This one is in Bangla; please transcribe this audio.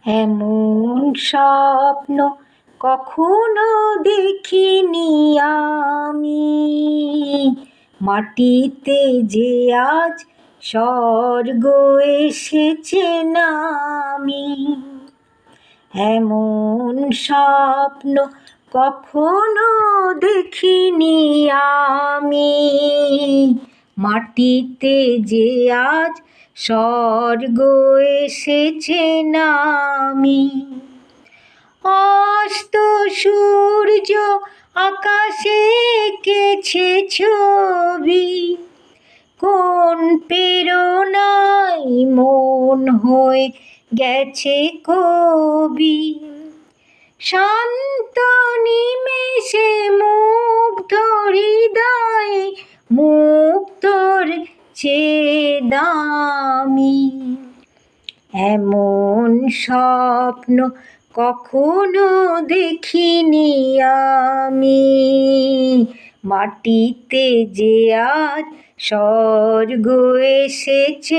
এমন স্বপ্ন কখনো দেখিনি আমি, মাটিতে যে আজ স্বর্গ এসেছে নামি। এমন স্বপ্ন কখনো দেখিনি আমি, মাটিতে যে আজ স্বর্গ এসেছে নামি। অস্ত সূর্য আকাশে এঁকেছে ছবি, কোন প্রেরণায় মন হয়ে গেছে কবি। শান্ত নিমেষে মুগ্ধ হৃদয়ে মুক্তোর চেয়ে দামি। এমন স্বপ্ন কখনো দেখিনি আমি, মাটিতে যে আজ স্বর্গ এসেছে